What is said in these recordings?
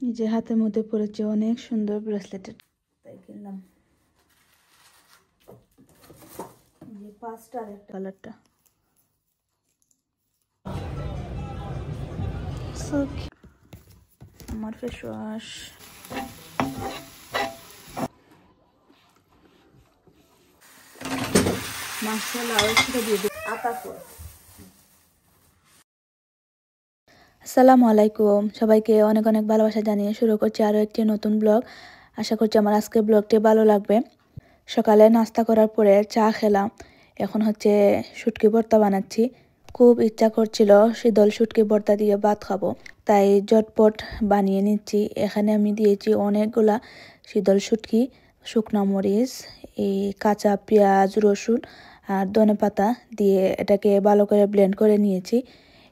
নিজের হাতের মধ্যে পড়েছে, অনেক সুন্দর ব্রেসলেট, তাই কিনলাম। যে 5টার একটা কালারটা আমার ফেস ওয়াশ। মাশাআল্লাহ, আসসালামু আলাইকুম। সবাইকে অনেক অনেক ভালোবাসা জানিয়ে শুরু করছি আরও একটি নতুন ব্লগ। আশা করছি আমার আজকের ব্লগটি ভালো লাগবে। সকালে নাস্তা করার পরে চা খেলাম, এখন হচ্ছে শুটকি ভর্তা বানাচ্ছি। খুব ইচ্ছা করছিল শীতল শুটকি ভর্তা দিয়ে ভাত খাবো, তাই ঝটপট বানিয়ে নিচ্ছি। এখানে আমি দিয়েছি অনেকগুলা শীতল শুটকি, শুকনো মরিচ, এই কাঁচা পেঁয়াজ, রসুন আর ধনেপাতা দিয়ে এটাকে ভালো করে ব্লেন্ড করে নিয়েছি।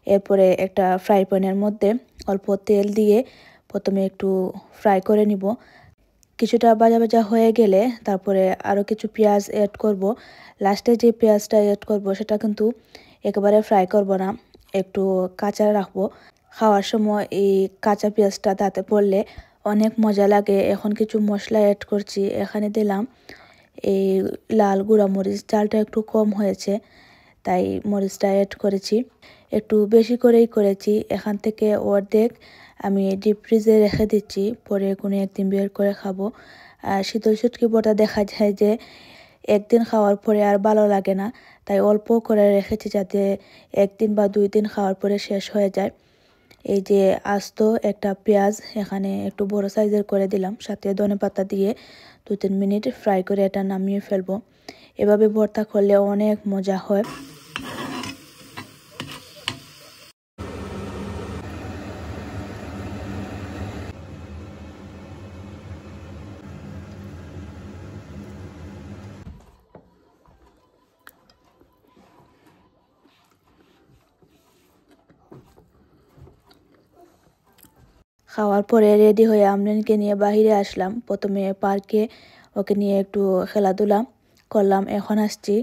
এরপরে একটা ফ্রাই প্যানের মধ্যে অল্প তেল দিয়ে প্রথমে একটু ফ্রাই করে নিব। কিছুটা ভাজা ভাজা হয়ে গেলে তারপরে আরও কিছু পেঁয়াজ অ্যাড করব। লাস্টে যে পেঁয়াজটা অ্যাড করব সেটা কিন্তু একেবারে ফ্রাই করব না, একটু কাঁচা রাখবো। খাওয়ার সময় এই কাঁচা পেঁয়াজটা তাতে পড়লে অনেক মজা লাগে। এখন কিছু মশলা অ্যাড করছি। এখানে দিলাম এই লাল গুঁড়া মরিচ, চালটা একটু কম হয়েছে তাই মরিচটা অ্যাড করেছি। একটু বেশি করেই করেছি। এখান থেকে অর্ধেক আমি ডিপ ফ্রিজে রেখে দিচ্ছি, পরে কোনো একদিন বের করে খাবো। আর শীতল শুটকি ভর্তা দেখা যায় যে একদিন খাওয়ার পরে আর ভালো লাগে না, তাই অল্প করে রেখেছি যাতে একদিন বা 2 দিন খাওয়ার পরে শেষ হয়ে যায়। এই যে আস্ত একটা পেঁয়াজ এখানে একটু বড় সাইজের করে দিলাম, সাথে ধনেপাতা দিয়ে 2-3 মিনিট ফ্রাই করে এটা নামিয়ে ফেলবো। এভাবে ভর্তা করলে অনেক মজা হয়। খাওয়ার পরে রেডি হয়ে আমরিনকে নিয়ে বাহিরে আসলাম। প্রথমে পার্কে ওকে নিয়ে একটু খেলাধুলা করলাম। এখন আসছি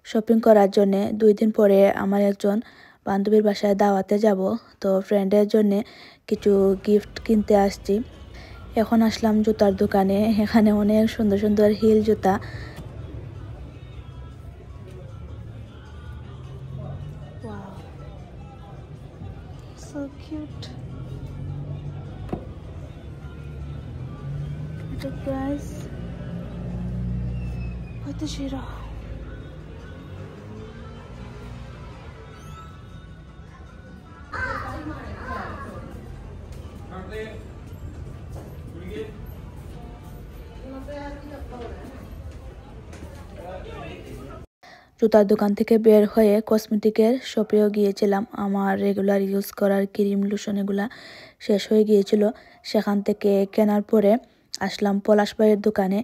শপিং করার জন্যে। 2 দিন পরে আমার একজন বান্ধবীর বাসায় দাওয়াতে যাব, তো ফ্রেন্ডের জন্যে কিছু গিফট কিনতে আসছি। এখন আসলাম জুতার দোকানে। এখানে অনেক সুন্দর সুন্দর হিল জুতা। Wow, so cute. Look guys, what is it? জুতার দোকান থেকে বের হয়ে কসমেটিকের শপেও গিয়েছিলাম। আমার রেগুলার ইউজ করার ক্রিম লোশন এগুলা শেষ হয়ে গিয়েছিল, সেখান থেকে কেনার পরে আসলাম পলাশ ভাইয়ের দোকানে।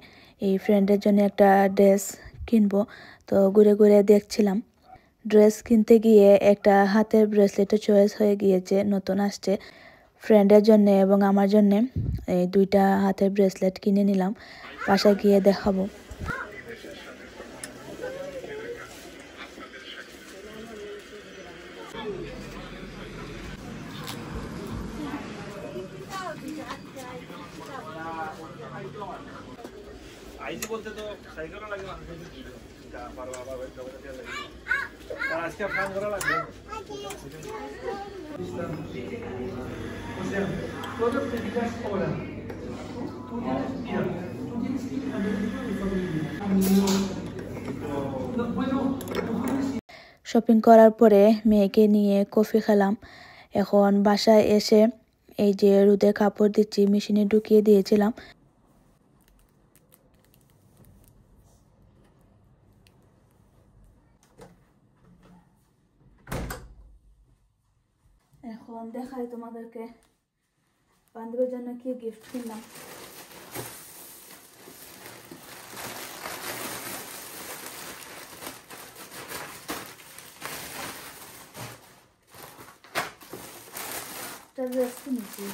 এই ফ্রেন্ডের জন্য একটা ড্রেস কিনবো, তো ঘুরে ঘুরে দেখছিলাম। ড্রেস কিনতে গিয়ে একটা হাতের ব্রেসলেটও চয়েস হয়ে গিয়েছে, নতুন আসছে। ফ্রেন্ডের জন্য এবং আমার জন্যে এই 2টা হাতের ব্রেসলেট কিনে নিলাম, বাসায় গিয়ে দেখাবো। আইজি বলতে তো সাইকেলও লাগে না, পারো আবার আজকে ফোন করা লাগবে। শপিং করার পরে মেয়েকে নিয়ে কফি খেলাম। এখন বাসায় এসে এই যে রোদে কাপড় দিচ্ছি, মেশিনে ঢুকিয়ে দিয়েছিলাম। এখন দেখাই তোমাদেরকে বান্ধবীর জন্য কি গিফট কিনলাম। একটা ড্রেস কিনেছি,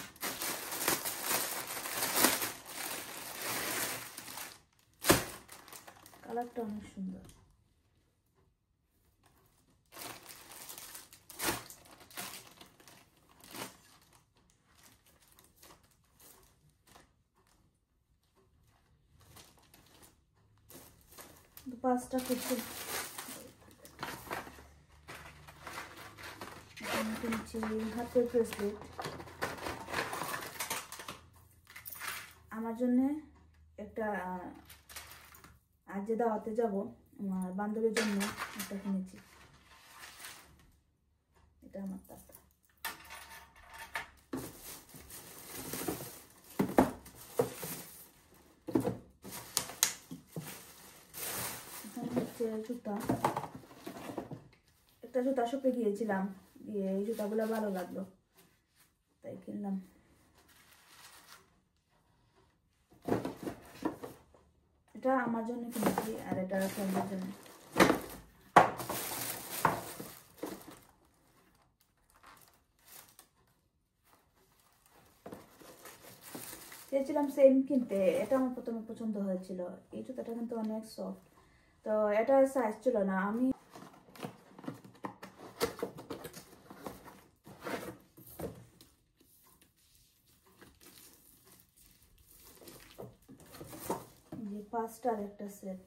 কালারটা অনেক সুন্দর। 5টা কিছু কিনছি হাতের ব্রেসলেট আমার জন্য একটা। আজ যে দাওয়াতে যাব আমার বান্ধবীর জন্য একটা কিনেছি। এটা আমার তার হচ্ছে জুতা। একটা জুতা শপে গিয়েছিলাম, গিয়ে এই জুতাগুলো ভালো লাগলো তাই কিনলাম। এটা আমার জন্য কিনেছি আর এটা ফ্রেন্ডের জন্য। চেয়েছিলাম সেম কিনতে, এটা আমার প্রথমে পছন্দ হয়েছিল। এই জুতাটা কিন্তু অনেক সফট, তো এটা সাইজ ছিল না। আমি যে 5টার একটা সেট।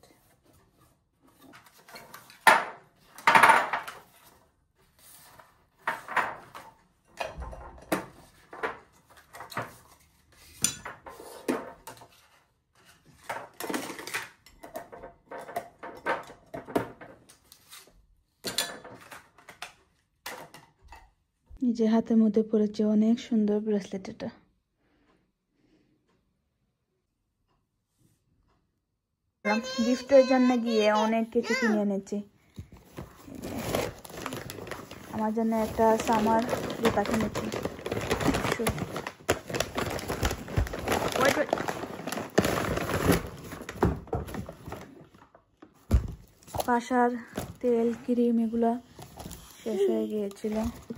নিজে হাতের মধ্যে পড়েছে, অনেক সুন্দর ব্রেসলেট। এটা গিফটের জন্য গিয়ে অনেক কিছু কিনে এনেছি। আমার জন্য একটা সামার জুতা কিনেছি। পাশার তেল ক্রিম এগুলা শেষ হয়ে গিয়েছিল,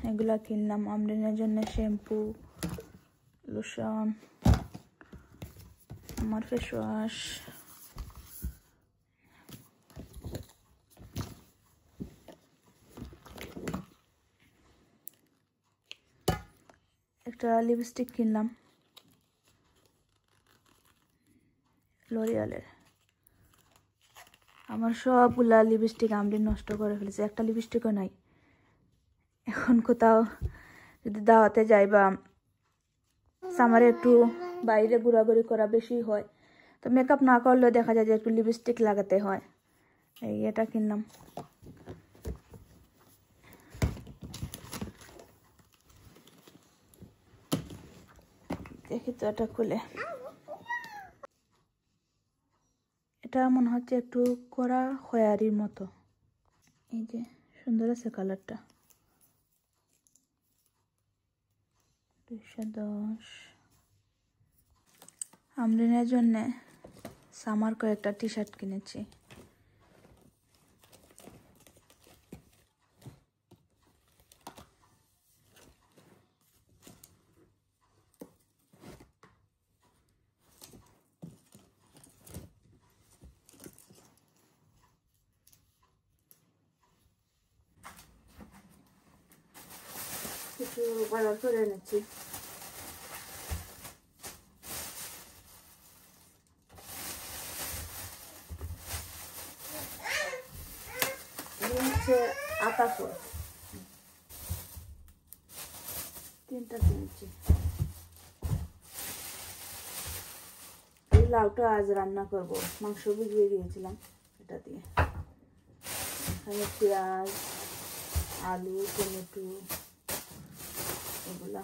এগুলা কিনলাম। আমরিনের জন্য শ্যাম্পু, লোশন, আমার ফেস ওয়াশ, একটা লিপস্টিক কিনলাম লরিয়ালের। আমার সবগুলা লিপস্টিক আমরিন নষ্ট করে ফেলেছে, একটা লিপস্টিকও নাই। এখন কোথাও যদি দাওয়াতে যাই বা সামারে একটু বাইরে ঘোরাঘুরি করা বেশি হয়, তো মেকআপ না করলেও দেখা যায় যে একটু লিপস্টিক লাগাতে হয়। এই এটা কিনলাম। দেখি তো এটা খুলে, এটা মনে হচ্ছে একটু কড়া খয়েরির মতো। এই যে সুন্দর আছে কালারটা। 210। আমরিনের জন্য সামার কয়েকটা টি শার্ট কিনেছি। কিছু অর্ডার করে এনেছি। হচ্ছে আটা ফল 3টা কিনেছি। এই লাউটা আজ রান্না করব, মাংস ভিজিয়ে দিয়েছিলাম এটা দিয়ে। এখানে পেঁয়াজ, আলু, টমেটো এগুলা।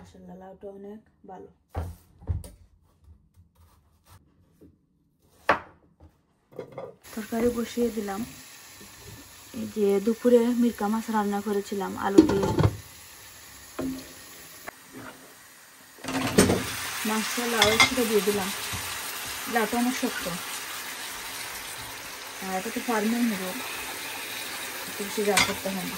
মাশাআল্লাহ লাউটা অনেক ভালো। তরকারি বসিয়ে দিলাম। এই যে দুপুরে মিরকা মাছ রান্না করেছিলাম আলু দিয়ে। মাছটা লাউ একটু দিয়ে দিলাম, লাউটা অনেক শক্ত আর এটা তো ফার্মিং হবো, একটু বেশি যা করতে হবে।